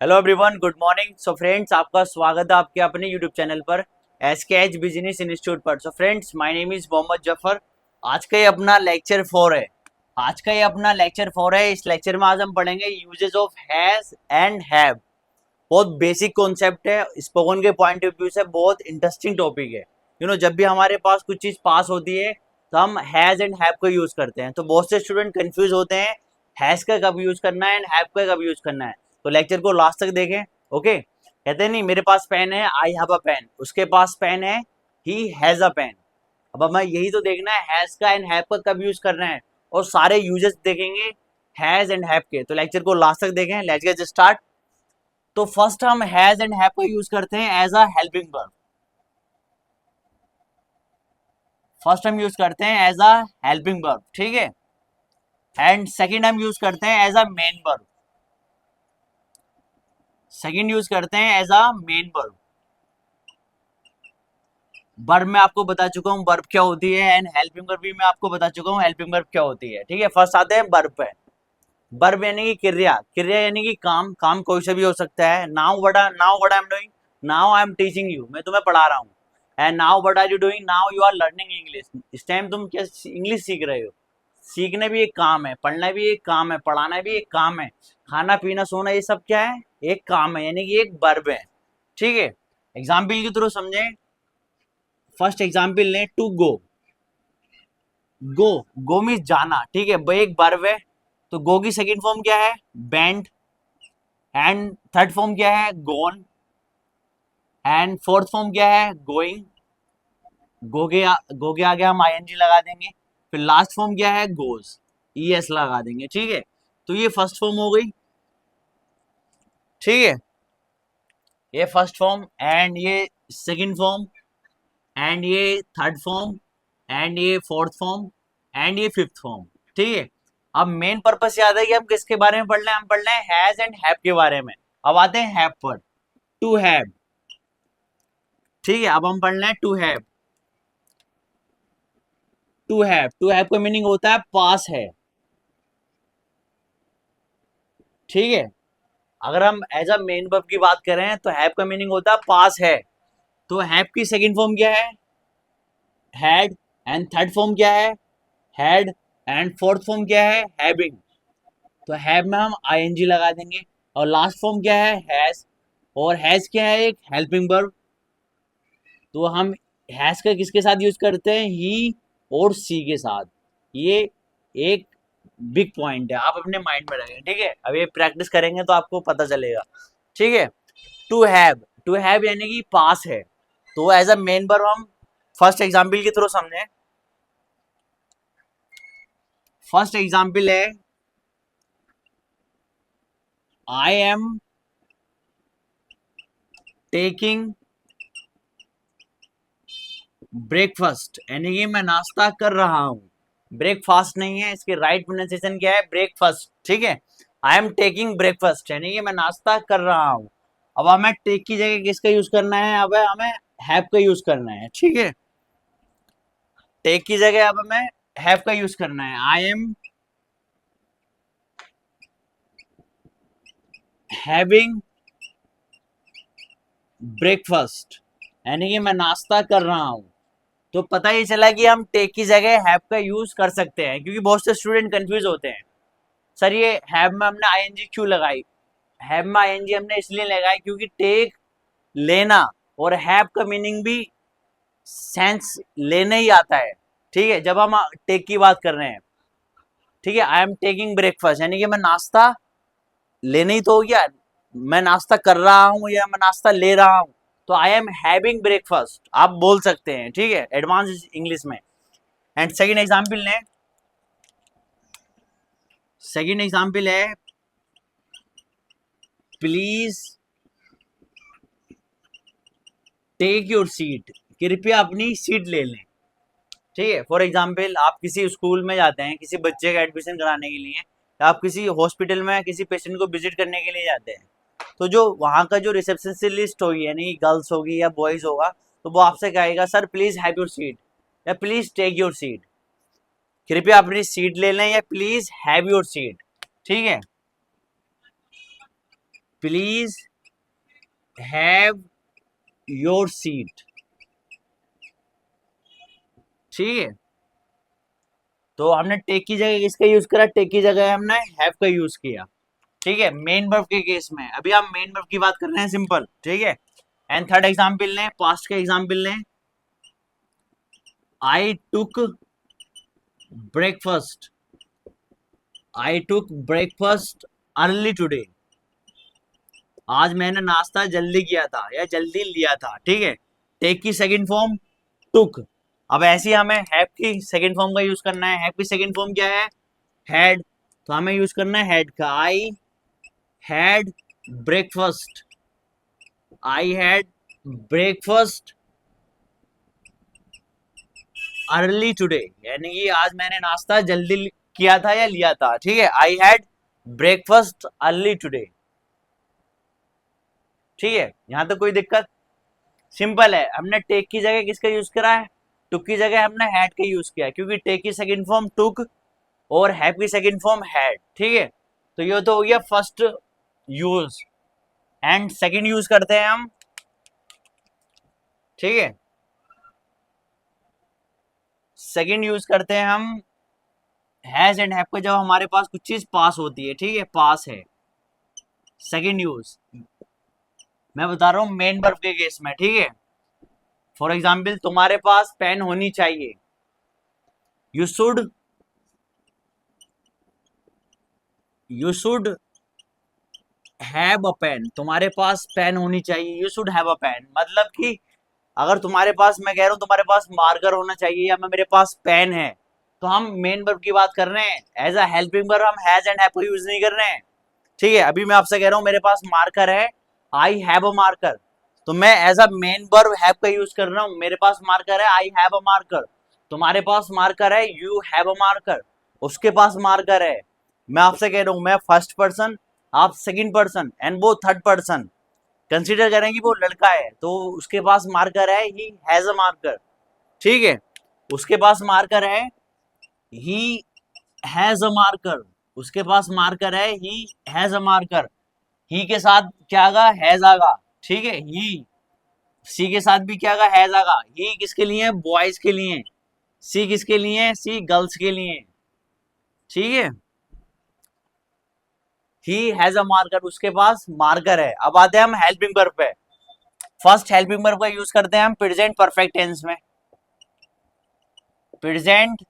Hello everyone, good morning. So friends, आपका स्वागत है आपके अपने यूट्यूब चैनल पर SKH बिजनेस इंस्टीट्यूट पर। So friends, my name is Mohammad Zafar. आज का ये अपना लेक्चर 4 है। इस लेक्चर में आज हम पढ़ेंगे uses of has and have. बहुत बेसिक कॉन्सेप्ट है, स्पोकन के पॉइंट ऑफ व्यू से बहुत इंटरेस्टिंग टॉपिक है। जब भी हमारे पास कुछ चीज पास होती है तो हम हैज एंड हैव का यूज करते हैं। तो बहुत से स्टूडेंट कंफ्यूज होते हैं हैज का कब यूज करना है एंड हैव का कब यूज करना है। तो लेक्चर को लास्ट तक देखें। ओके, कहते हैं नहीं मेरे पास पेन है, आई हैव अ पेन, उसके पास पेन है, ही हैज अ पेन। अब हमें यही तो देखना है हैज का एंड हैव का कब यूज करना है, और सारे यूजेस देखेंगे हैज एंड हैव के। तो लेक्चर को लास्ट तक देखें। Let's get start. तो फर्स्ट हम हैज एंड हैव का यूज करते हैं एज अ हेल्पिंग वर्ब। ठीक है। एंड सेकंड हम यूज करते हैं as a main verb. Verb में आपको बता चुका हूँ वर्ब क्या होती है, एंड हेल्पिंग वर्ब भी मैं आपको बता चुका हूँ हेल्पिंग वर्ब क्या होती है। ठीक है, फर्स्ट आते हैं वर्ब पे। वर्ब यानी कि क्रिया, यानी कि काम। काम कोई से भी हो सकता है। Now what I am doing, now I am teaching you, मैं तुम्हें पढ़ा रहा हूँ। And now what are you doing, now you are learning English, इस टाइम तुम क्या इंग्लिश सीख रहे हो। सीखना भी एक काम है, पढ़ना भी एक काम है, पढ़ाना भी एक काम है, खाना पीना सोना ये सब क्या है, एक काम है, यानी कि एक वर्ब है। ठीक है, एग्जाम्पल के थ्रू समझें। फर्स्ट एग्जाम्पल लें, टू गो। गो, मीन्स जाना। ठीक है, भाई एक वर्ब है। तो गो की सेकंड फॉर्म क्या है, बेंट। एंड थर्ड फॉर्म क्या है, गोन। एंड फोर्थ फॉर्म क्या है, गोइंग। गो के आगे हम आईएनजी लगा देंगे। फिर लास्ट फॉर्म क्या है, गोज, ES लगा देंगे। ठीक है, तो ये फर्स्ट फॉर्म हो गई। ठीक है, ये फर्स्ट फॉर्म, एंड ये सेकंड फॉर्म, एंड ये थर्ड फॉर्म, एंड ये फोर्थ फॉर्म, एंड ये फिफ्थ फॉर्म। ठीक है, अब मेन पर्पस याद है कि हम किसके बारे में पढ़ रहे हैं, हम पढ़ रहे हैं हैज एंड हैव के बारे में। अब आते हैं हैव पर। To have. ठीक है, अब हम पढ़ रहे हैं टू हैव। टू हैव का मीनिंग होता है पास है। ठीक है, अगर हम एज अ मेन वर्ब की बात करें तो हैव का मीनिंग होता है पास है। तो हैव की सेकंड फॉर्म क्या है, हैड। एंड थर्ड फॉर्म क्या है, हैड। एंड फोर्थ फॉर्म क्या है, हैविंग। तो हैव में हम आईएनजी लगा देंगे। और लास्ट फॉर्म क्या है, हैज। और हैज क्या है, एक हेल्पिंग वर्ब। तो हम हैज का किसके साथ यूज करते हैं, ही और सी के साथ। ये एक बिग पॉइंट है, आप अपने माइंड में रखें। ठीक है, अब ये प्रैक्टिस करेंगे तो आपको पता चलेगा। ठीक है, टू हैव, यानी कि पास है। तो एज अ मेन वर्ब हम फर्स्ट एग्जाम्पल के थ्रू समझें। फर्स्ट एग्जाम्पल है, आई एम टेकिंग ब्रेकफास्ट, यानी कि मैं नाश्ता कर रहा हूं। ब्रेकफास्ट नहीं है, इसके राइट प्रोनाउंसिएशन क्या है, ब्रेकफास्ट। ठीक है, आई एम टेकिंग ब्रेकफास्ट यानी कि मैं नाश्ता कर रहा हूं। अब हमें टेक की जगह किसका यूज करना है, अब हमें हैव का यूज करना है। ठीक है, टेक की जगह अब हमें हैव का यूज करना है। आई एम हैविंग ब्रेकफास्ट, यानी कि मैं नाश्ता कर रहा हूं। तो पता ही चला कि हम टेक की जगह हैव का यूज कर सकते हैं, क्योंकि बहुत से स्टूडेंट कंफ्यूज होते हैं, सर ये हैव में हमने आईएनजी क्यों लगाई। हैव में आईएनजी हमने इसलिए लगाई क्योंकि टेक लेना, और हैव का मीनिंग भी सेंस लेने ही आता है। ठीक है, जब हम टेक की बात कर रहे हैं। ठीक है, आई एम टेकिंग ब्रेकफास्ट यानी कि मैं नाश्ता लेने ही तो हो गया, मैं नाश्ता कर रहा हूं या मैं नाश्ता ले रहा हूं। तो आई एम हैविंग ब्रेकफास्ट आप बोल सकते हैं। ठीक है, एडवांस इंग्लिश में। एंड सेकेंड एग्जाम्पल है, प्लीज टेक योर सीट, कृपया अपनी सीट ले लें। ठीक है, फॉर एग्जाम्पल आप किसी स्कूल में जाते हैं किसी बच्चे का एडमिशन कराने के लिए, या आप किसी हॉस्पिटल में किसी पेशेंट को विजिट करने के लिए जाते हैं। तो जो वहाँ का जो रिसेप्शन लिस्ट होगी, यानी गर्ल्स होगी या बॉयज होगा, तो वो आपसे कहेगा sir please have your seat, या प्लीज टेक योर सीट, कृपया अपनी सीट ले लें, या प्लीज हैव योर सीट। ठीक है, प्लीज हैव योर सीट। ठीक है, तो हमने टेक की जगह किसका यूज करा, टेक की जगह हमने हैव का यूज किया। ठीक है, मेन वर्ब के केस में अभी हम मेन वर्ब की बात कर रहे हैं, सिंपल। ठीक है, एंड थर्ड एग्जाम्पल लें, पास्ट का एग्जाम्पल लें। आई टुक ब्रेकफास्ट, आई टुक ब्रेकफास्ट अर्ली टुडे। आज मैंने नाश्ता जल्दी किया था या जल्दी लिया था। ठीक है, टेक की सेकंड फॉर्म टुक। अब ऐसे ही हमें हैव की सेकंड फॉर्म का यूज करना है। हैव की सेकंड फॉर्म क्या है, हैड, तो हमें यूज करना है हैड का। I had breakfast, I had breakfast early today, यानी कि आज मैंने नाश्ता जल्दी किया था या लिया था। ठीक है, I had breakfast early today. ठीक है, यहां तक कोई दिक्कत, सिंपल है। हमने टेक की जगह किसका यूज करा है, टुक की जगह हमने हैड का यूज किया है, क्योंकि टेक की सेकंड फॉर्म टुक और हैव की सेकंड फॉर्म हैड। ठीक है, तो ये तो हो गया first use. And second use करते हैं हम। ठीक है, सेकंड यूज करते हैं हम हैज एंड हैव को, जब हमारे पास कुछ चीज पास होती है। ठीक है, पास है, सेकंड यूज मैं बता रहा हूं मेन वर्ब के केस में। ठीक है, फॉर एग्जाम्पल तुम्हारे पास पेन होनी चाहिए, you should, you should have a pen, तुम्हारे पास पेन होनी चाहिए, you should have a pen. मतलब कि अगर तुम्हारे पास, मैं कह रहा हूं तुम्हारे पास मार्कर होना चाहिए या मेरे पास पेन है, तो हम मेन वर्ब की बात कर रहे हैं। एज अ हेल्पिंग वर्ब हम हैज एंड हैव को यूज नहीं कर रहे हैं। ठीक है, अभी मैं आपसे कह रहा हूं मेरे पास मार्कर है, आई हैव अ मार्कर, तो मैं as a main verb have का यूज कर रहा हूं। मेरे पास मार्कर है, आई हैव अ मार्कर। तुम्हारे पास मार्कर है, यू हैव अ मार्कर। उसके पास मार्कर है, मैं आपसे कह रहा हूं मैं फर्स्ट पर्सन, आप सेकंड पर्सन एंड वो थर्ड पर्सन। कंसीडर करें कि वो लड़का है, तो उसके पास मार्कर है, ही हैज अ मार्कर। ठीक है, उसके पास मार्कर है, ही हैज अ मार्कर। उसके पास मार्कर है, ही हैज अ मार्कर। ही के साथ क्या आगा, हैज आगा। ठीक है, ही, सी के साथ भी क्या आगा, हैज आगा। ही किसके लिए, बॉयज के लिए। सी किसके लिए, सी गर्ल्स के लिए। ठीक है, ही हैज अ मार्कर, उसके पास मार्कर है। अब आते हैं हम हेल्पिंग वर्ब पे। फर्स्ट हेल्पिंग वर्ब का यूज करते हैं हम प्रेजेंट परफेक्ट टेंस में। प्रेजेंट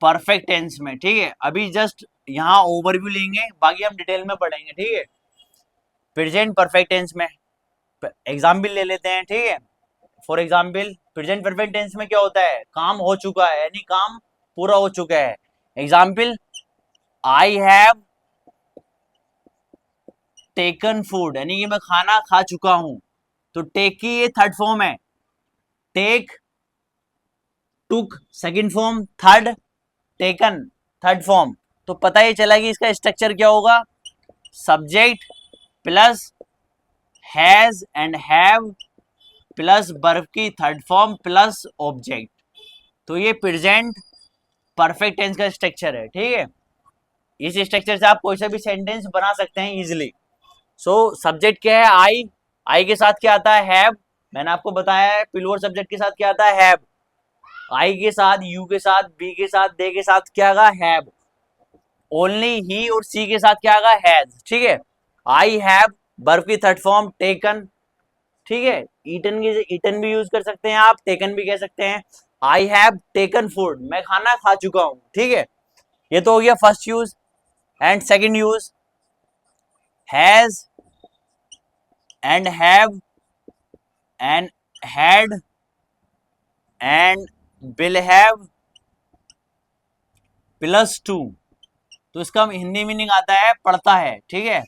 परफेक्ट टेंस में। ठीक है, अभी जस्ट यहाँ ओवरव्यू लेंगे, बाकी हम डिटेल में पढ़ेंगे। ठीक है, प्रेजेंट परफेक्ट टेंस में एग्जाम्पल ले लेते हैं। ठीक है, for example present perfect tense में क्या होता है, काम हो चुका है, यानी काम पूरा हो चुका है। Example, I have taken food, यानी कि मैं खाना खा चुका हूं। तो टेक की ये थर्ड फॉर्म है, take, took second form, third taken third form. तो पता ही चला कि इसका स्ट्रक्चर क्या होगा, subject plus has and have plus verb की थर्ड फॉर्म प्लस ऑब्जेक्ट। तो ये प्रेजेंट परफेक्ट टेंस का स्ट्रक्चर है। ठीक है, इस स्ट्रक्चर से आप कोई सा भी सेंटेंस बना सकते हैं इजिली। सो सब्जेक्ट क्या है, आई, आई के साथ क्या आता है, हैव। मैंने आपको बताया है पिलवर सब्जेक्ट के साथ क्या आता है, हैव। आई के साथ, यू के साथ, बी के साथ, दे के साथ क्या आगा, हैव। ओनली ही और सी के साथ क्या आगा, हैज। ठीक है, आई हैव वर्ब की थर्ड फॉर्म टेकन। ठीक है, ईटन की, ईटन भी यूज कर सकते हैं आप, टेकन भी कह सकते हैं। आई हैव टेकन फूड, मैं खाना खा चुका हूं। ठीक है, ये तो हो गया first use. And second use, has and have and had and will have plus two. तो इसका हिंदी मीनिंग आता है पढ़ता है। ठीक है,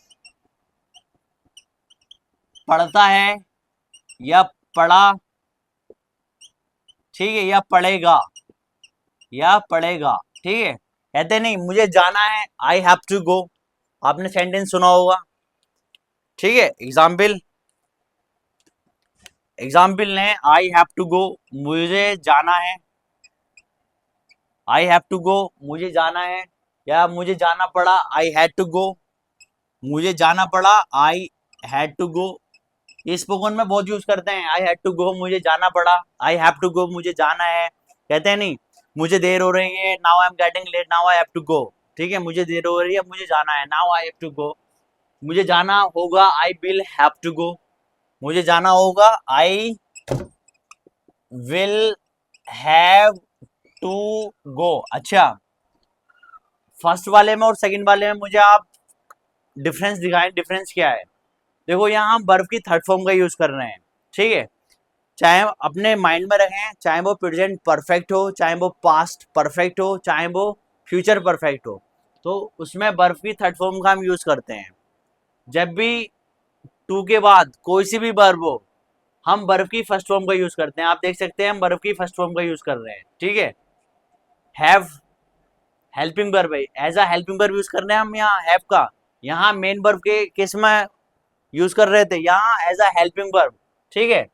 पढ़ता है या पढ़ा। ठीक है, या पढ़ेगा, या पढ़ेगा। ठीक है, कहते नहीं मुझे जाना है, आई हैव टू गो, आपने सेंटेंस सुना होगा। ठीक है, एग्जाम्पल, एग्जाम्पल ने आई हैव टू गो, मुझे जाना है। आई हैव टू गो, मुझे जाना है। या मुझे जाना पड़ा, आई हैड टू गो, मुझे जाना पड़ा, आई हैड टू गो। ये स्पोकन में बहुत यूज करते हैं, आई हैड टू गो, मुझे जाना पड़ा, आई हैव टू गो, मुझे जाना है। कहते हैं नहीं, मुझे देर हो रही है, now I am getting late, now I have to go. ठीक है, मुझे देर हो रही है, मुझे जाना है, now I have to go. मुझे जाना होगा, I will have to go, मुझे जाना होगा, I will have to go. अच्छा, फर्स्ट वाले में और सेकंड वाले में मुझे आप डिफरेंस दिखाएं, डिफरेंस क्या है। देखो यहाँ हम वर्ब की थर्ड फॉर्म का यूज कर रहे हैं, ठीक है। चाहे अपने माइंड में रखें, चाहे वो प्रेजेंट परफेक्ट हो, चाहे वो पास्ट परफेक्ट हो, चाहे वो फ्यूचर परफेक्ट हो, तो उसमें वर्ब की थर्ड फॉर्म का हम यूज करते हैं। जब भी टू के बाद कोई सी भी वर्ब हो, हम वर्ब की फर्स्ट फॉर्म का यूज करते हैं। आप देख सकते हैं हम वर्ब की फर्स्ट फॉर्म का यूज कर रहे हैं, ठीक है। हैव हेल्पिंग वर्ब है, as a helping verb use कर रहे हैं हम यहाँ हैव का। यहाँ मेन वर्ब के किस में यूज कर रहे थे, यहाँ एज अ हेल्पिंग वर्ब, ठीक है।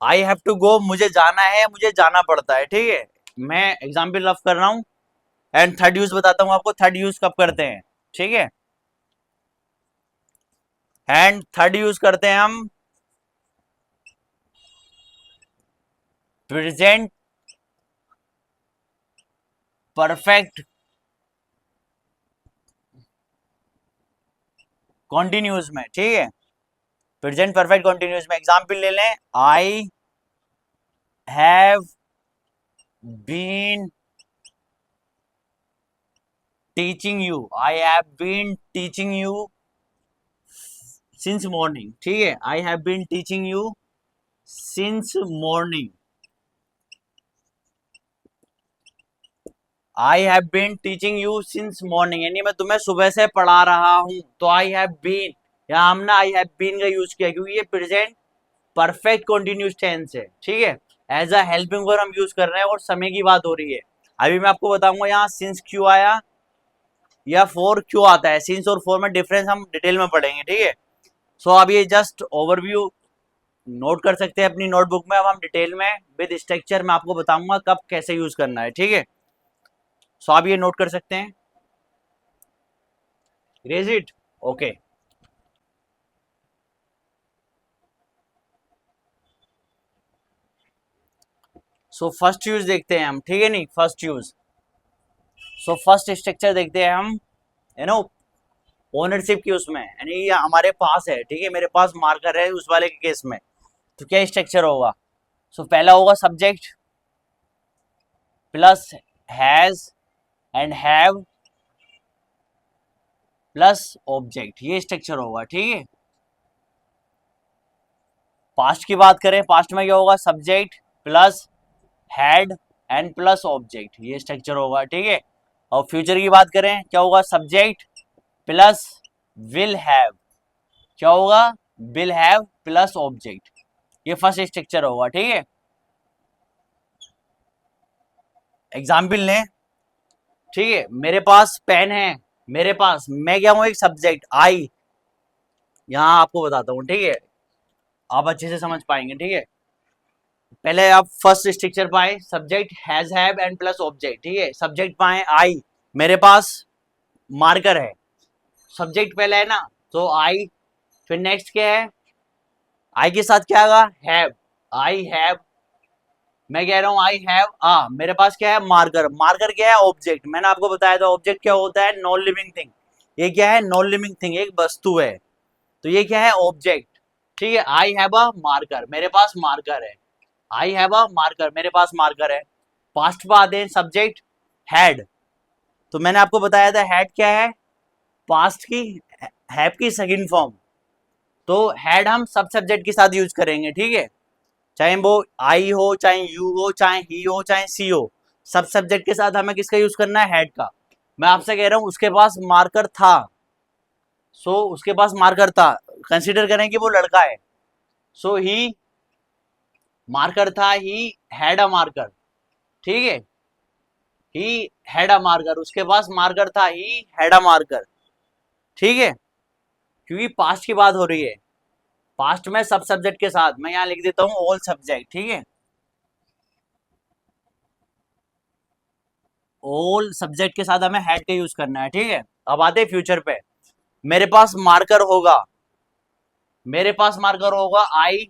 आई हैव टू गो, मुझे जाना है, मुझे जाना पड़ता है, ठीक है। मैं एग्जाम्पल लव कर रहा हूँ। एंड थर्ड यूज बताता हूँ आपको, थर्ड यूज कब करते हैं, ठीक है। एंड थर्ड यूज करते हैं हम प्रेजेंट परफेक्ट कॉन्टिन्यूस में, ठीक है। प्रेजेंट परफेक्ट कॉन्टिन्यूस में एग्जाम्पल ले लें, I have been teaching you, I have been teaching you since morning, ठीक है। I have been teaching you since morning, I have been teaching you since morning, यानी मैं तुम्हें सुबह से पढ़ा रहा हूं। तो आई हैव बीन, यहाँ हमने आई हैव बीन का यूज किया क्योंकि ये प्रेजेंट परफेक्ट कंटिन्यूस टेंस है, ठीक है। एज अ हेल्पिंग वर्ब हम यूज कर रहे हैं और समय की बात हो रही है। अभी मैं आपको बताऊंगा यहाँ सिंस क्यों आया या फोर क्यों आता है। सिंस और फोर में डिफरेंस हम डिटेल में पढ़ेंगे, ठीक है। सो अब ये जस्ट ओवरव्यू नोट कर सकते हैं अपनी नोटबुक में। अब हम डिटेल में विद स्ट्रक्चर में आपको बताऊंगा कब कैसे यूज करना है, ठीक है। सो आप ये नोट कर सकते हैं, raise it, okay. So first use देखते हैं हम, ठीक है। नहीं, first use, so first structure देखते हैं हम, यू नो, ओनरशिप की उसमें, यानी ये हमारे पास है, ठीक है। मेरे पास मार्कर है उस वाले के केस में, तो क्या स्ट्रक्चर होगा। सो पहला होगा subject plus has and have plus object, ये स्ट्रक्चर होगा, ठीक है। पास्ट की बात करें, पास्ट में क्या होगा, subject plus had and plus object, ये स्ट्रक्चर होगा, ठीक है। और फ्यूचर की बात करें, क्या होगा, सब्जेक्ट प्लस विल हैव, क्या होगा, विल हैव प्लस ऑब्जेक्ट, ये फर्स्ट स्ट्रक्चर होगा, ठीक है। एग्जाम्पल लें, ठीक है। मेरे पास पेन है, मेरे पास, मैं क्या हूं, एक सब्जेक्ट आई, यहां आपको बताता हूं, ठीक है। आप अच्छे से समझ पाएंगे, ठीक है। पहले आप फर्स्ट स्ट्रक्चर पाए, subject has have and plus object, ठीक है। सब्जेक्ट पाए आई, मेरे पास मार्कर है, सब्जेक्ट पहले है ना, तो आई। फिर नेक्स्ट क्या है, आई के साथ क्या आएगा, हैव, आई हैव, मैं कह रहा हूं आई हैव मेरे पास क्या है, मार्कर। मार्कर क्या है, ऑब्जेक्ट। मैंने आपको बताया था ऑब्जेक्ट क्या होता है, नॉन लिविंग थिंग। ये क्या है, नॉन लिविंग थिंग, एक वस्तु है, तो ये क्या है, ऑब्जेक्ट, ठीक है। आई हैव अ मार्कर, मेरे पास मार्कर है, आई हैव अ मार्कर, मेरे पास मार्कर है। पास्ट में आते हैं सब्जेक्ट हैड, तो मैंने आपको बताया था हैड क्या है, पास्ट की, हैव की सेकंड फॉर्म। तो हैड हम सब सब्जेक्ट के साथ यूज करेंगे, ठीक है। चाहे वो आई हो, चाहे यू हो, चाहे ही हो, चाहे सी हो, सब सब्जेक्ट के साथ हमें किसका यूज करना है, हेड का। मैं आपसे कह रहा हूं उसके पास मार्कर था, सो उसके पास मार्कर था, कंसीडर करें कि वो लड़का है, सो ही मार्कर था, ही हैड अ मार्कर, ठीक है। ही हैड अ मार्कर, उसके पास मार्कर था, ही हैड अ मार्कर, ठीक है। क्योंकि पास्ट की बात हो रही है, पास्ट में सब सब्जेक्ट के साथ, मैं यहां लिख देता हूं ऑल सब्जेक्ट, ठीक है। ऑल सब्जेक्ट के साथ हमें हैड का यूज करना है, ठीक है। अब आते हैं फ्यूचर पे। मेरे पास मार्कर होगा, मेरे पास मार्कर होगा, आई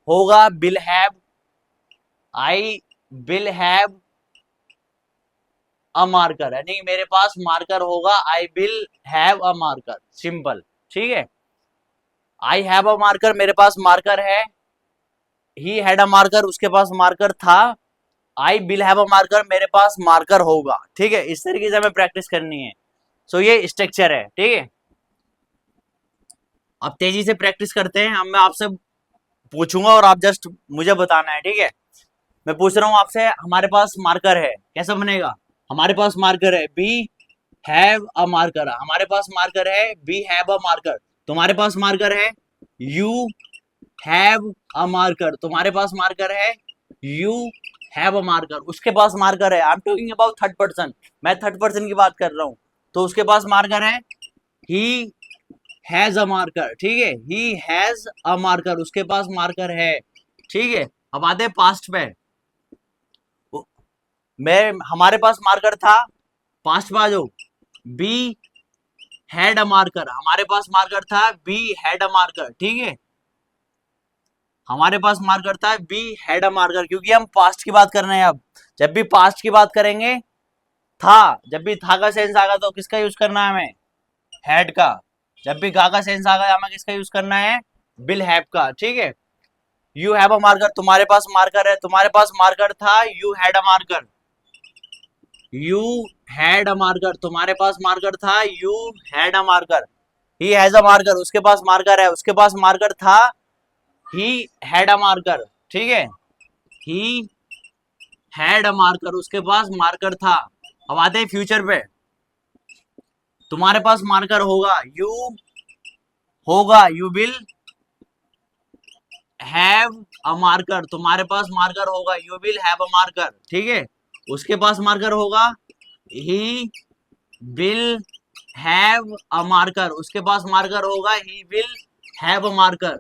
होगा will have, I will have a marker, यानी कि मेरे पास मार्कर होगा, I will have a marker, simple, ठीक है। आई हैव अ मार्कर, मेरे पास मार्कर है। ही हैड अ मार्कर, उसके पास मार्कर था। आई विल हैव अ मार्कर, मेरे पास मार्कर होगा, ठीक है। इस तरीके से हमें प्रैक्टिस करनी है। सो ये स्ट्रक्चर है, ठीक है। अब तेजी से प्रैक्टिस करते हैं। अब मैं आपसे पूछूंगा और आप जस्ट मुझे बताना है, ठीक है। मैं पूछ रहा हूं आपसे, हमारे पास मार्कर है, कैसा बनेगा? हमारे पास मार्कर है, बी हैव अ मार्कर, हमारे पास मार्कर है, बी हैव अ मार्कर। तुम्हारे पास मार्कर है, यू हैव अ मार्कर, तुम्हारे पास मार्कर है, यू हैव अ मार्कर, उसके पास मार्कर है। I am talking about third person, मैं थर्ड पर्सन की बात कर रहा हूं। तो उसके पास मार्कर है, ही हैज अ मार्कर, ठीक है। ही हैज अ मार्कर, उसके पास मार्कर है, ठीक है। अब आते हैं पास्ट पे। मैं हमारे पास मार्कर था, पास्ट में आ जाओ, बी हैड अ मार्कर, हमारे पास मार्कर था, बी हैड अ मार्कर, ठीक है। हमारे पास मार्कर था, बी हैड अ मार्कर, क्योंकि हम पास्ट की बात कर रहे हैं। अब जब भी पास्ट की बात करेंगे, था, जब भी था का सेंस आएगा तो किसका यूज करना है हमें? हैड का। जब भी गा का सेंस आएगा हमें किसका यूज करना है? विल हैव का, ठीक है। यू हैव अ मार्कर, तुम्हारे पास मार्कर है, तुम्हारे पास मार्कर था, you had a marker, you had a marker, तुम्हारे पास मार्कर था, you had a marker. He has a marker, उसके पास मार्कर है, उसके पास मार्कर था, ही हैड अ मार्कर, ठीक है। ही हैड अ मार्कर, उसके पास मार्कर था। अब आते हैं फ्यूचर पे। तुम्हारे पास मार्कर होगा, यू होगा, you will have a marker, तुम्हारे पास मार्कर होगा, you will have a marker, ठीक है। उसके पास मार्कर होगा, ही विल हैव अ मार्कर, उसके पास मार्कर होगा, ही विल हैव अ मार्कर,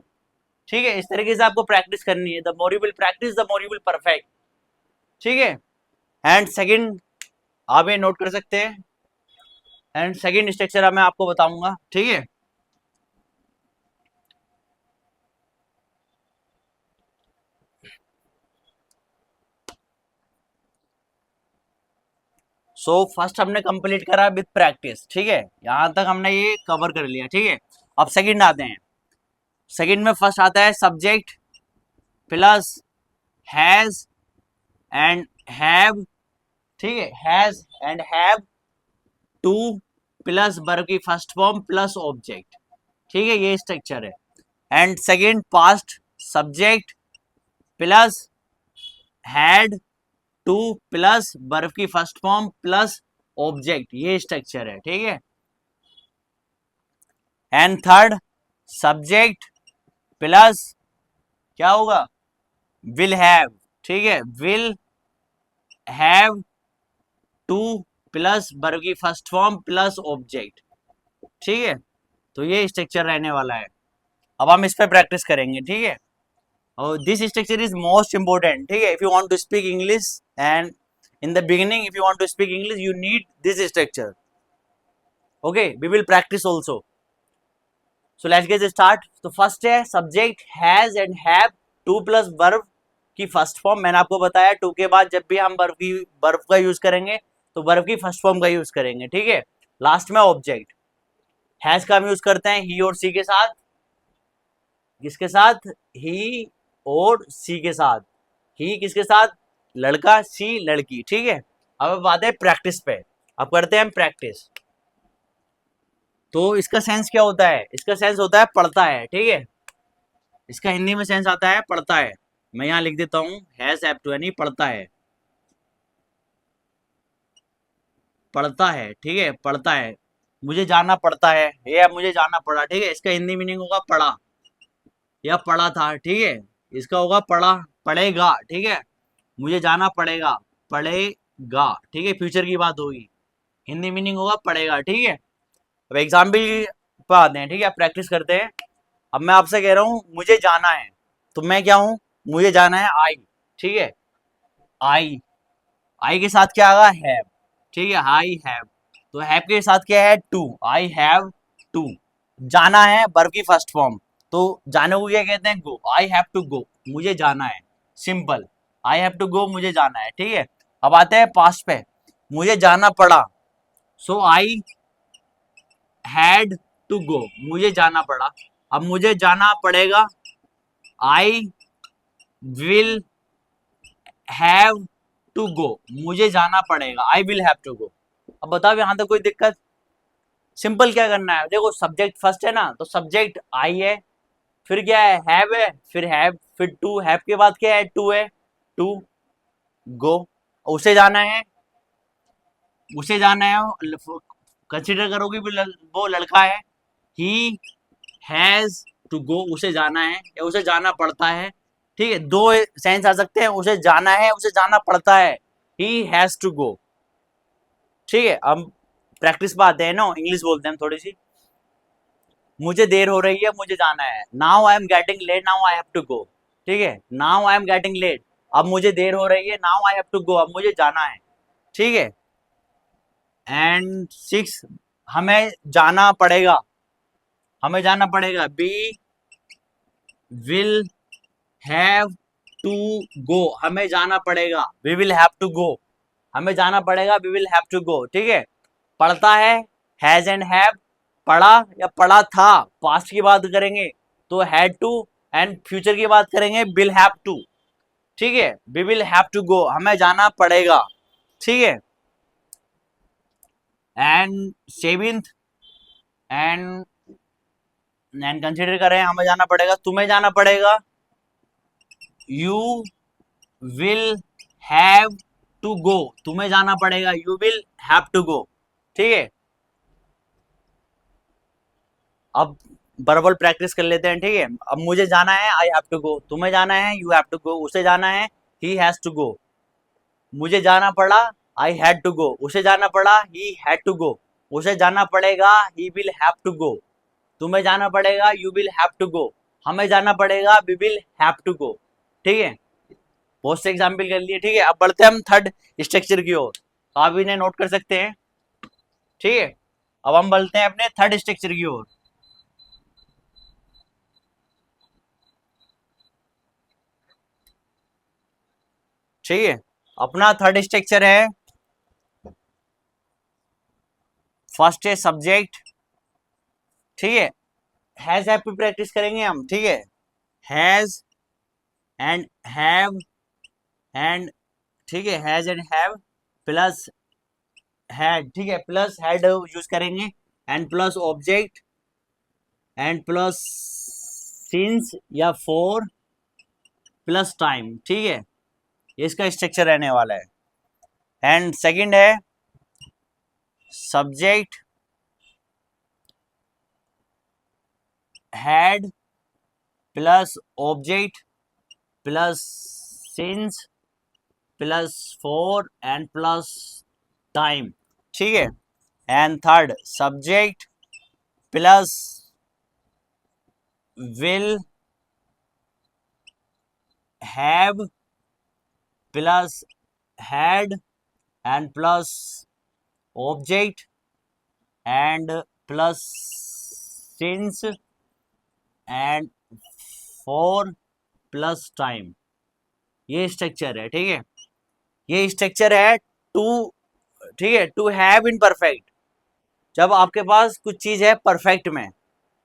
ठीक है। इस तरीके से आपको प्रैक्टिस करनी है। The more you will practice, the more you will perfect, ठीक है। एंड सेकंड, आप ये नोट कर सकते हैं। एंड सेकंड स्ट्रक्चर मैं आपको बताऊंगा, ठीक है। सो फर्स्ट हमने कंप्लीट करा विद प्रैक्टिस, ठीक है। यहां तक हमने ये कवर कर लिया, ठीक है। अब सेकंड आते हैं। सेकंड में फर्स्ट आता है subject plus has and have, ठीक है। Has and have to plus verb की फर्स्ट फॉर्म प्लस ऑब्जेक्ट, ठीक है। ये स्ट्रक्चर है। And second past subject plus had to plus verb की फर्स्ट फॉर्म प्लस ऑब्जेक्ट, ये स्ट्रक्चर है, ठीक है। एंड थर्ड सब्जेक्ट प्लस क्या होगा? विल हैव, ठीक है। Will have to plus verb की फर्स्ट फॉर्म प्लस ऑब्जेक्ट, ठीक है। तो ये स्ट्रक्चर रहने वाला है। अब हम इस पर प्रैक्टिस करेंगे, ठीक है। और this structure is most important, ठीक है। If you want to speak English and in the beginning if you want to speak English you need this structure, okay. We will practice also. So let's get start. तो first है subject has and have to plus verb की first form. मैंने आपको बताया to के बाद जब भी हम वर्ब का यूज करेंगे तो वर्ब की फर्स्ट फॉर्म का यूज करेंगे, ठीक है। लास्ट में ऑब्जेक्ट। हैज का हम यूज करते हैं ही और सी के साथ, किसके साथ? ही और सी के साथ। ही किसके साथ? लड़का, सी लड़की, ठीक है। अब बात है प्रैक्टिस पे। अब करते हैं हम प्रैक्टिस। तो इसका सेंस क्या होता है? इसका सेंस होता है पढ़ता है, ठीक है। इसका हिंदी में सेंस आता है पढ़ता है। मैं यहाँ लिख देता हूँ हैज हैव टू, यानी पढ़ता है, पढ़ता है, ठीक है। पढ़ता है, मुझे जाना पड़ता है, या मुझे जाना पड़ा, ठीक है। इसका हिंदी मीनिंग होगा पढ़ा या पढ़ा था, ठीक है। इसका होगा पढ़ा, पढ़ेगा, ठीक है। मुझे जाना पड़ेगा, पढ़ेगा, ठीक है। फ्यूचर की बात होगी, हिंदी मीनिंग होगा पढ़ेगा, ठीक है। अब एग्जाम्पल पे आते हैं, ठीक है। प्रैक्टिस करते हैं। अब मैं आपसे कह रहा हूँ मुझे जाना है, तो मैं क्या हूं? मुझे जाना है, आई, ठीक है। आई, आई के साथ क्या आएगा? हैव, ठीक है, आई हैव, तो हैव के साथ क्या है, टू, आई हैव टू, जाना है वर्ब की फर्स्ट फॉर्म, तो जाने को क्या कहते हैं, गो, आई हैव टू गो, मुझे जाना है, simple, I have to go, मुझे जाना है, ठीक है। अब आते हैं पास्ट पे, मुझे जाना पड़ा, सो आई हैड टू गो, मुझे जाना पड़ा, अब मुझे जाना पड़ेगा, I will have to go, मुझे जाना पड़ेगा, I will have to go. अब बताओ यहां तक कोई दिक्कत, सिंपल क्या करना है, देखो सब्जेक्ट फर्स्ट है ना, तो सब्जेक्ट आई है, फिर क्या है, फिर हैव, फिर टू, हैव के बाद क्या है, टू है, टू गो, उसे जाना है, उसे जाना है, कंसिडर करोगे वो लड़का है, ही हैज टू गो, उसे जाना है या उसे जाना पड़ता है, ठीक है, दो सेंस आ सकते हैं, उसे जाना है, उसे जाना पड़ता है, ही हैज टू गो, ठीक है। अब प्रैक्टिस पे आते हैं ना, इंग्लिश बोलते हैं हम थोड़ी सी, मुझे देर हो रही है, मुझे जाना है, now I am getting late, now I have to go, ठीक है, now I am getting late, अब मुझे देर हो रही है, now I have to go, अब मुझे जाना है, ठीक है। एंड सिक्स, हमें जाना पड़ेगा, हमें जाना पड़ेगा, we will have to go, हमें जाना पड़ेगा, we will have to go, हमें जाना पड़ेगा, we will have to go, ठीक है। पढ़ता है, हैज एंड हैव, पढ़ा या पढ़ा था, पास्ट की बात करेंगे तो हैड टू, एंड फ्यूचर की बात करेंगे विल हैव टू, ठीक है, we will have to go, हमें जाना पड़ेगा, ठीक है। And seventh, and and consider करें, हमें जाना पड़ेगा, तुम्हें जाना पड़ेगा, you will have to go, तुम्हें जाना पड़ेगा, you will have to go, ठीक है। अब वर्बल प्रैक्टिस कर लेते हैं, ठीक है। अब मुझे जाना है, आई हैव टू गो, तुम्हें जाना है, यू हैव टू गो, उसे जाना है, ही हैज टू गो, मुझे जाना पड़ा, आई हैड टू गो, उसे जाना पड़ा, ही हैड टू गो, उसे जाना पड़ेगा, he will have to go, तुम्हें जाना पड़ेगा, you will have to go, हमें जाना पड़ेगा, we will have to go, ठीक है। बहुत से एग्जाम्पल कर लिए, ठीक है। अब बढ़ते हैं हम थर्ड स्ट्रक्चर की ओर, तो आप इन्हें नोट कर सकते हैं, ठीक है। अब हम बढ़ते हैं अपने थर्ड स्ट्रक्चर की ओर, ठीक है। अपना थर्ड स्ट्रक्चर है, फर्स्ट है सब्जेक्ट, ठीक है, हैज हैव पे प्रैक्टिस करेंगे हम, ठीक है, हैज एंड हैव, एंड ठीक है, has and have plus had, ठीक है, प्लस हैड यूज करेंगे, and plus object, and plus since या फॉर, प्लस टाइम, ठीक है, ये इसका स्ट्रक्चर रहने वाला है। एंड सेकंड है subject had plus object plus since plus for and plus time, ठीक है। And third subject plus will have plus had and plus object and plus since and for plus time, ये structure है, ठीक है। ये structure है to, ठीक है, टू हैव इन परफेक्ट, जब आपके पास कुछ चीज है परफेक्ट में,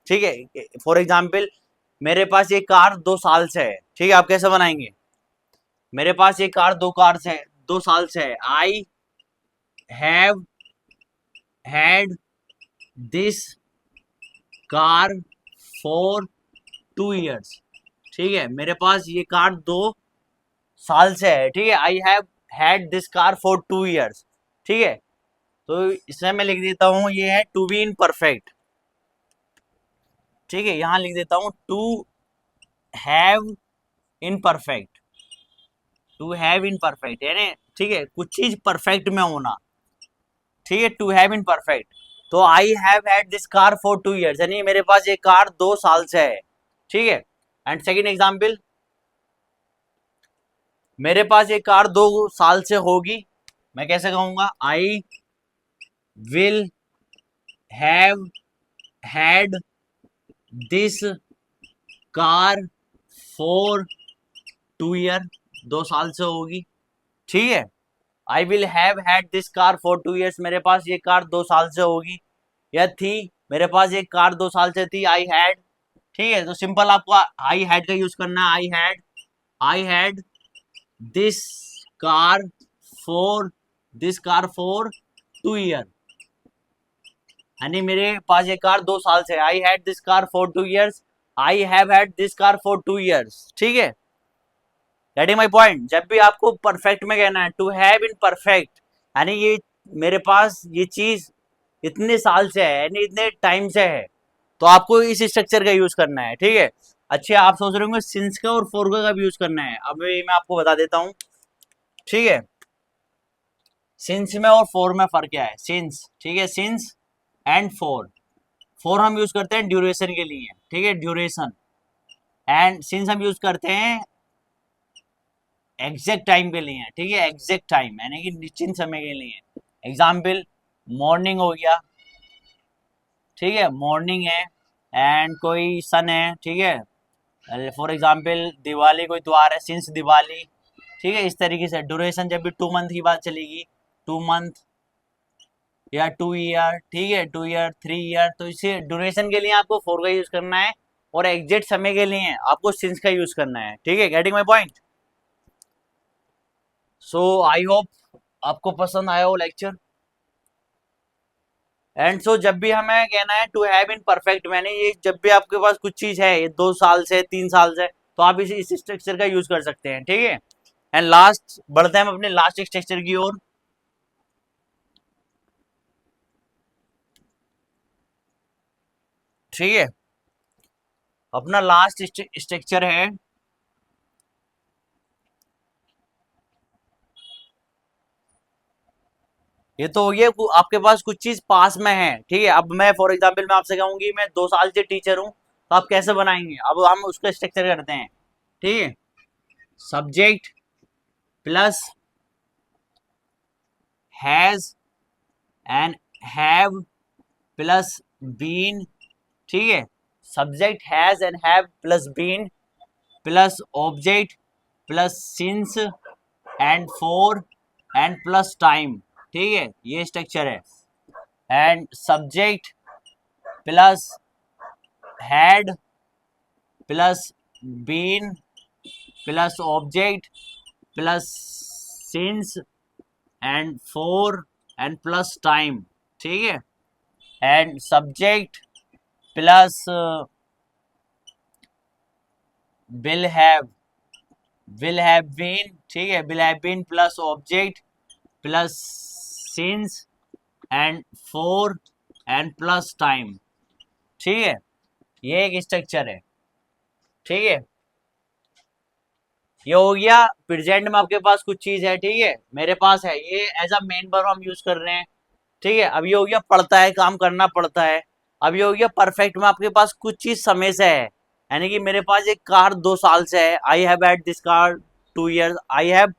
ठीक है। फॉर एग्जाम्पल, मेरे पास ये कार 2 साल से है, ठीक है, आप कैसे बनाएंगे, मेरे पास ये कार 2 कार से 2 साल से है, I have had this car for 2 years, ठीक है, मेरे पास ये कार 2 साल से है, ठीक है, I have had this car for 2 years, ठीक है। तो इसमें मैं लिख देता हूं, ये है टू बी इन परफेक्ट, ठीक है, यहां लिख देता हूं to have in perfect, to have in perfect यानी, ठीक है, कुछ चीज परफेक्ट में होना, ठीक है, टू हैव इन परफेक्ट। तो I have had this car for 2 years, यानी मेरे पास ये कार 2 साल से है, ठीक है। एंड सेकेंड एग्जाम्पल, मेरे पास ये कार 2 साल से होगी, मैं कैसे कहूंगा, आई will have had this car for 2 year, 2 साल से होगी, ठीक है। I will have had this car for 2 years, मेरे पास ये कार 2 साल से होगी या थी, मेरे पास ये कार 2 साल से थी, आई हैड, ठीक है। तो सिंपल आपको आई हैड का यूज करना है, I had this car for this car for 2 year, यानी मेरे पास ये कार 2 साल से, I had this car for 2 years, I have had this car for 2 years, ठीक है। Getting my point. जब भी आपको परफेक्ट में कहना है, टू हैव इन परफेक्ट, यानी ये मेरे पास ये चीज इतने साल से है, यानी इतने टाइम से है, तो आपको इस स्ट्रक्चर का यूज करना है, ठीक है। अच्छा, आप सोच रहे होंगे सिंस का और फॉर का भी यूज करना है, अब मैं आपको बता देता हूँ, ठीक है। सिंस में और फॉर में फर्क क्या है, सिंस, ठीक है, सिंस एंड फॉर हम यूज करते हैं ड्यूरेशन के लिए, ठीक है, ड्यूरेशन, एंड सिंस हम यूज करते हैं एग्जैक्ट टाइम के लिए, ठीक है, एग्जैक्ट टाइम यानी कि निश्चित समय के लिए। एग्जाम्पल, मॉर्निंग हो गया, ठीक है, मॉर्निंग है, एंड कोई सन है, ठीक है, फॉर एग्जाम्पल दिवाली कोई त्योहार है, सिंस दिवाली, ठीक है। इस तरीके से ड्यूरेशन जब भी 2 मंथ की बात चलेगी, 2 मंथ या 2 ईयर, ठीक है, 2 ईयर, 3 ईयर, तो इसे ड्यूरेशन के लिए आपको फॉर का यूज करना है, और एग्जैक्ट समय के लिए आपको सिंस का यूज करना है, ठीक है। Getting my point. So I hope आपको पसंद आया हो लेक्चर। एंड सो जब भी हमें कहना है टू हैव इन परफेक्ट, मैंने ये जब भी आपके पास कुछ चीज है ये 2 साल से 3 साल से, तो आप इस स्ट्रक्चर का यूज कर सकते हैं, ठीक है। एंड लास्ट बढ़ते हैं हम अपने लास्ट स्ट्रक्चर की ओर, ठीक है। अपना लास्ट स्ट्रक्चर है ये, तो ये आपके पास कुछ चीज पास में है, ठीक है। अब मैं फॉर एग्जांपल मैं आपसे कहूंगी मैं 2 साल से टीचर हूं, तो आप कैसे बनाएंगे, अब हम उसका स्ट्रक्चर करते हैं, ठीक है। Subject plus has and have plus been, ठीक है। Subject has and have plus been plus object plus since and for and plus time, ठीक है, ये स्ट्रक्चर है। And subject plus had plus been plus object plus since and for and plus time, ठीक है। And subject plus will have been, ठीक है, will have been plus object plus since and for and plus time, ठीक है। ये एक structure है, ठीक है। ये हो गया प्रेजेंट में आपके पास कुछ चीज है, ठीक है, मेरे पास है, ये एज अ मेन वर्ब हम यूज कर रहे हैं, ठीक है। अब ये हो गया पड़ता है, काम करना पड़ता है। अब ये हो गया परफेक्ट में आपके पास कुछ चीज समय से है, यानी कि मेरे पास एक कार 2 साल से है, I have had this car 2 years, I have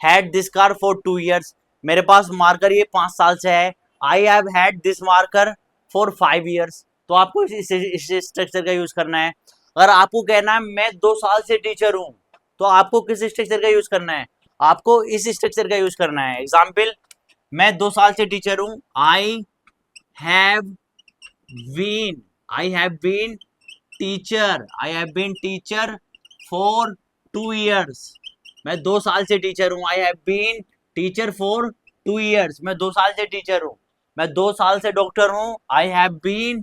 had this car for 2 years. मेरे पास मार्कर ये 5 साल से है, I have had this marker for 5 years. तो आपको इस स्ट्रक्चर का यूज करना है। अगर आपको कहना है मैं 2 साल से टीचर हूं, तो आपको किस स्ट्रक्चर का यूज करना है, आपको इस स्ट्रक्चर का यूज करना है। एग्जाम्पल, मैं 2 साल से टीचर हूं, have been I have been teacher for 2 years. मैं 2 साल से टीचर हूं, I have been teacher for 2 years. मैं 2 साल से टीचर हूं। मैं 2 साल से डॉक्टर हूं, I have been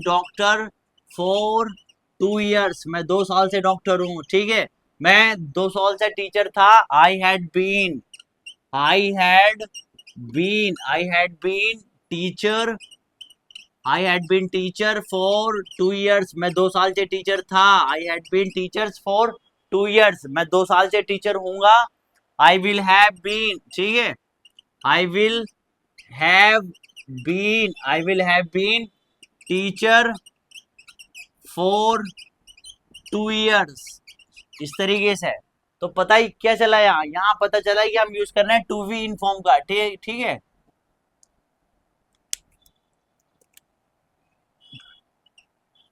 doctor for 2 years. मैं 2 साल से डॉक्टर हूं, ठीक है। मैं 2 साल से टीचर था, I had been teacher for 2 years. मैं 2 साल से टीचर था, I had been teachers for 2 years. मैं 2 साल से टीचर हूंगा, आई विल हैव बीन, ठीक है, I will have been teacher for 2 years. इस तरीके से है। तो पता ही क्या चला, यहाँ यहाँ पता चला कि हम यूज कर रहे हैं टू बी इन फॉर्म का, ठीक ठीक है।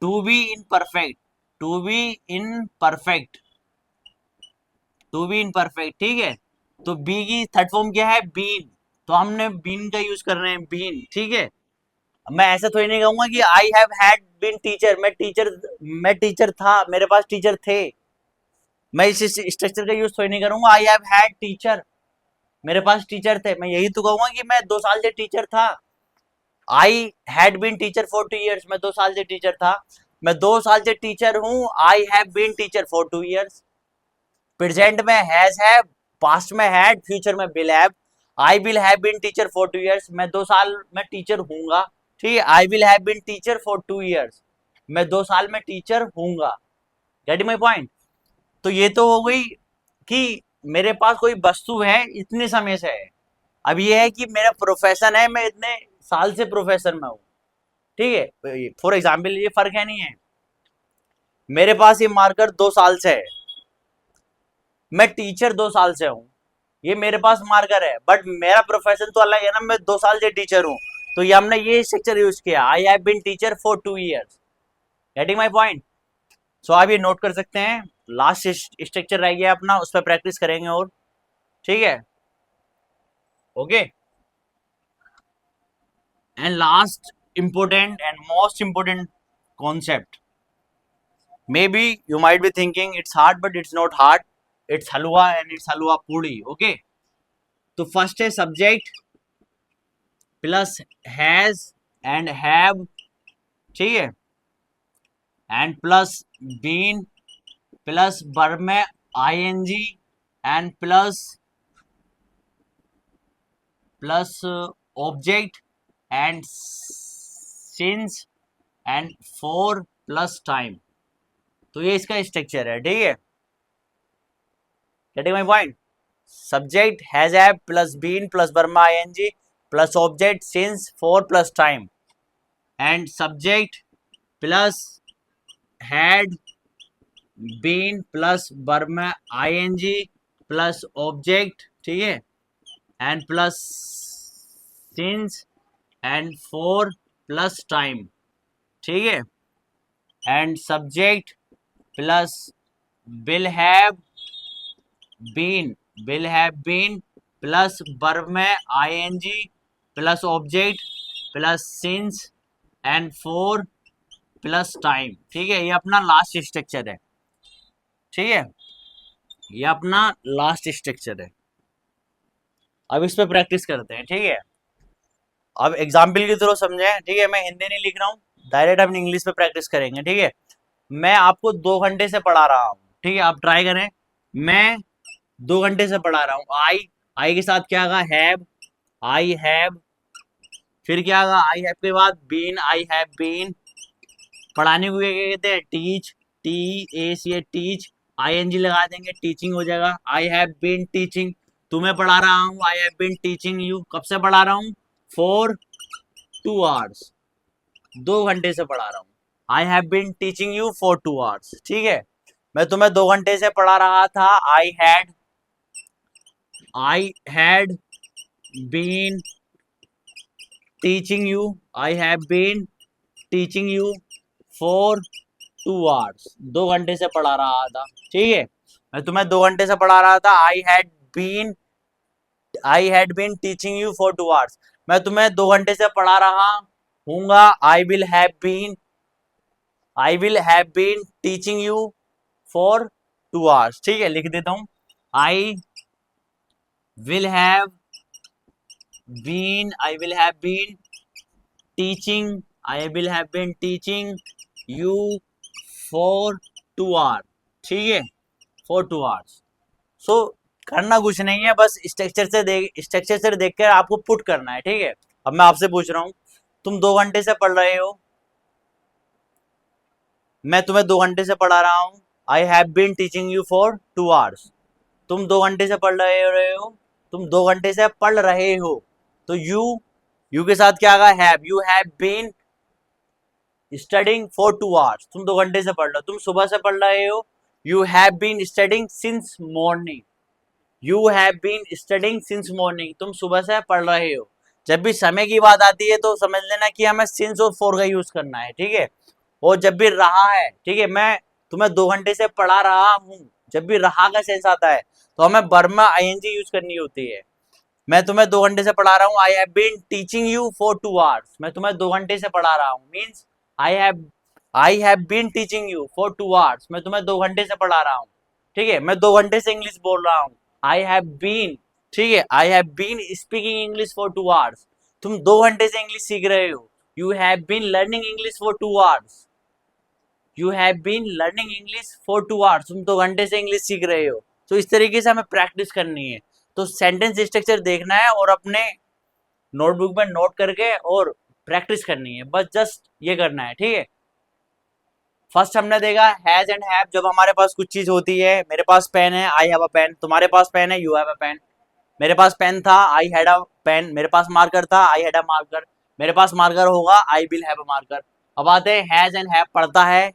To be in perfect, to be in perfect, to be in perfect, ठीक है। तो बी की थर्ड फॉर्म क्या है, बीन, तो हमने बीन का यूज कर रहे हैं, बीन, ठीक है। मैं ऐसा थोड़ी नहीं कहूंगा कि I have had been teacher, मैं टीचर था, मेरे पास टीचर थे। मैं इस स्ट्रक्चर का यूज थोड़ी नहीं करूंगा, आई हैव हैड टीचर, मेरे पास टीचर थे। मैं यही तो कहूंगा कि मैं 2 साल से टीचर था। I had been teacher for 2 years, मैं 2 साल से टीचर था। मैं 2 साल से टीचर हूँ, I have been teacher for 2 years। Present में हैज हैव, पास्ट में हैड, फ्यूचर में will have. I will have been teacher for 2 years, मैं 2 साल में टीचर हूंगा, ठीक है। I will have been teacher for 2 years, मैं 2 साल में टीचर हूंगा। Get my point. तो ये तो हो गई कि मेरे पास कोई वस्तु है, इतने समय से है। अब ये है कि मेरा प्रोफेशन है, मैं इतने साल से प्रोफेशन में हूँ, ठीक है। फॉर एग्जाम्पल ये फर्क है, नहीं है। मेरे पास ये मार्कर 2 साल से है, मैं टीचर 2 साल से हूँ, ये मेरे पास मार्कर है, बट मेरा प्रोफेशन तो अलग है ना, मैं 2 साल से टीचर हूँ। तो ये हमने ये स्ट्रक्चर यूज किया, I have been teacher for 2 years। Getting my point. So आप ये नोट कर सकते हैं। लास्ट स्ट्रक्चर रह गया अपना, उस पर प्रैक्टिस करेंगे और, ठीक है, okay. And last important and most important concept, maybe you might be thinking it's hard, but it's not hard, it's halwa and it's halwa puri, okay। तो फर्स्ट है subject plus has and have, ठीक है, and plus been plus verb में ING and plus object and since and for plus time. तो ये इसका structure है, ठीक है। Getting my point. Subject has have plus been plus verb ING plus object since for plus time, and subject plus had been plus verb ING plus object, ठीक है, and plus since and for plus time, ठीक है, and subject plus will have been plus verb में ING plus object plus since and for plus time, ठीक है। ये अपना last structure है, ठीक है, ये अपना लास्ट स्ट्रक्चर है। अब इस पे प्रैक्टिस करते हैं, ठीक है। अब एग्जाम्पल की तरह समझे, ठीक है। मैं हिंदी नहीं लिख रहा हूँ, डायरेक्ट अपन इंग्लिश पे प्रैक्टिस करेंगे, ठीक है। मैं आपको 2 घंटे से पढ़ा रहा हूँ, ठीक है, आप ट्राई करें। मैं 2 घंटे से पढ़ा रहा हूँ। आई के साथ क्या आगा, हैव, आई हैव, फिर क्या आगा, आई हैव के बाद बीन, आई हैव बीन। पढ़ाने को क्या कहते हैं, टीच, टी टीच, आईएनजी लगा देंगे, टीचिंग हो जाएगा। आई हैव बीन टीचिंग, तुम्हें पढ़ा रहा हूँ, I have been teaching you. कब से पढ़ा रहा हूँ, फॉर 2 hours, 2 घंटे से पढ़ा रहा हूँ। I have been teaching you for 2 hours, ठीक है। मैं तुम्हें 2 घंटे से पढ़ा रहा था। I had been teaching you, I have been teaching you for 2 hours, 2 घंटे से पढ़ा रहा था, ठीक है। मैं तुम्हें 2 घंटे से पढ़ा रहा था। I had been teaching you for 2 hours, मैं तुम्हें 2 घंटे से पढ़ा रहा हूँगा। I will have been teaching you for 2 hours, ठीक है। लिख देता हूँ, I will have been teaching you for 2 hours, ठीक है, फॉर 2 hours। सो करना कुछ नहीं है, बस स्ट्रक्चर से देख कर आपको पुट करना है, ठीक है। अब मैं आपसे पूछ रहा हूँ, तुम 2 घंटे से पढ़ रहे हो, मैं तुम्हें 2 घंटे से पढ़ा रहा हूँ। I have been teaching you for 2 hours, तुम 2 घंटे से पढ़ रहे हो, तुम 2 घंटे से पढ़ रहे हो। तो यू के साथ क्या आगा, have, you have been studying for 2 hours, तुम 2 घंटे से पढ़ रहे हो, तुम सुबह से पढ़ रहे हो, you have been studying since morning, you have been studying since morning, तुम सुबह से पढ़ रहे हो। जब भी समय की बात आती है तो समझ लेना कि हमें सिंस और फॉर का यूज करना है, ठीक है। और जब भी रहा है, ठीक है, मैं तुम्हें 2 घंटे से पढ़ा रहा हूँ, जब भी रहा का सेंस आता है तो हमें वर्ब में आईएनजी यूज करनी होती है। मैं तुम्हें 2 घंटे से पढ़ा रहा हूँ, I have been teaching you for 2 hours, मैं तुम्हें 2 घंटे से पढ़ा रहा हूँ, means I have been teaching you for 2 hours, मैं तुम्हें 2 घंटे से पढ़ा रहा हूँ, ठीक है। मैं 2 घंटे से इंग्लिश बोल रहा हूँ, आई हैव बीन, ठीक है, I have been speaking English for 2 hours, तुम 2 घंटे से इंग्लिश सीख रहे हो। You have been learning English for 2 hours, you have been learning English for 2 hours, तुम 2 घंटे से इंग्लिश सीख रहे हो। तो इस तरीके से हमें प्रैक्टिस करनी है। तो सेंटेंस स्ट्रक्चर देखना है और अपने नोटबुक में नोट करके और प्रैक्टिस करनी है, बस जस्ट ये करना है, ठीक है। फर्स्ट हमने देखा हैज एंड हैव, जब हमारे पास कुछ चीज होती है, मेरे पास पेन है, आई हैव अ पेन, तुम्हारे पास पेन है, यू हैव अ पेन, मेरे पास पेन था, आई हैड अ पेन, मेरे पास मार्कर था, आई हैड अ मार्कर, मेरे पास मार्कर होगा, I will have a marker. अब आते हैं हैज एंड हैव, पढ़ता है,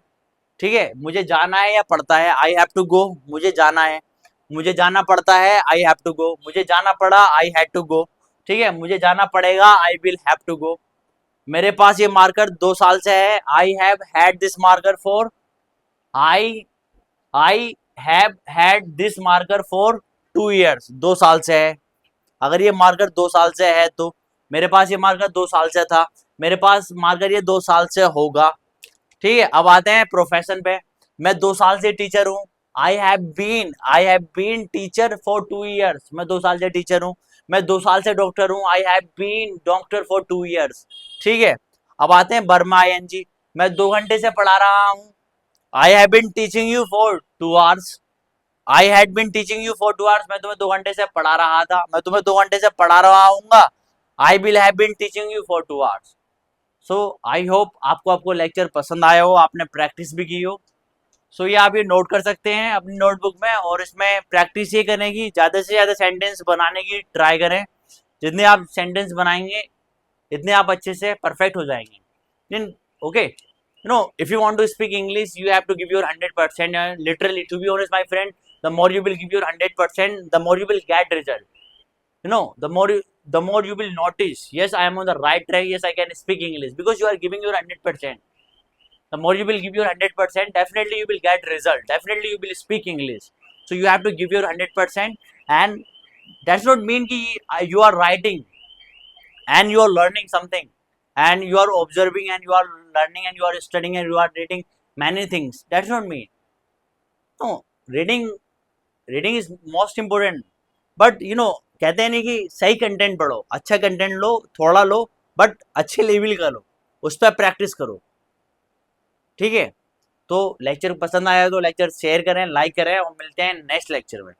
ठीक है, मुझे जाना है या पड़ता है, आई हैव टू गो, मुझे जाना है, मुझे जाना पड़ता है, आई हैव टू गो, मुझे जाना पड़ा, आई हैड टू गो, ठीक है, मुझे जाना पड़ेगा, I will have to go. मेरे पास ये मार्कर 2 साल से है, I have had this marker for, I I have had this marker for 2 years, 2 साल से है। अगर ये मार्कर 2 साल से है तो मेरे पास ये मार्कर 2 साल से था, मेरे पास मार्कर ये 2 साल से होगा, ठीक है। अब आते हैं प्रोफेशन पे, मैं 2 साल से टीचर हूँ, I have been teacher for 2 years, मैं 2 साल से टीचर हूँ। मैं 2 साल से डॉक्टर हूँ, I have been doctor for 2 years, ठीक है। अब आते हैं वर्ब में आईएनजी, मैं 2 घंटे से पढ़ा रहा हूँ, I have been teaching you for 2 hours, I had been teaching you for 2 hours, मैं तुम्हें 2 घंटे से पढ़ा रहा था, मैं तुम्हें 2 घंटे से पढ़ा रहा हूँ, I will have been teaching you for 2 hours. So I hope आपको लेक्चर पसंद आया हो, आपने प्रैक्टिस भी की हो। सो ये आप ये नोट कर सकते हैं अपनी नोटबुक में, और इसमें प्रैक्टिस ये करने की, ज़्यादा से ज़्यादा सेंटेंस बनाने की ट्राई करें। जितने आप सेंटेंस बनाएंगे इतने आप अच्छे से परफेक्ट हो जाएंगे। Okay, you know, if you want to speak English, you have to give your 100%. Literally, to be honest, my friend, the more you will give your 100%, the more you will get result. You know, the more you will notice, yes, I am on the right track, yes, I can speak English, because you are giving your 100%. The more you will give your 100%, definitely you will get result, definitely you will speak English. So you have to give your 100%, and that's not mean ki you are writing and you are learning something, and you are observing and you are learning and you are studying and you are reading many things. That's not mean. No, reading is most important. But you know, कहते हैं नहीं कि सही content पढ़ो, अच्छा content लो, थोड़ा लो, but अच्छे level का लो, उस पर प्रैक्टिस करो, ठीक है। तो लेक्चर पसंद आया तो लेक्चर शेयर करें, लाइक करें, और मिलते हैं नेक्स्ट लेक्चर में।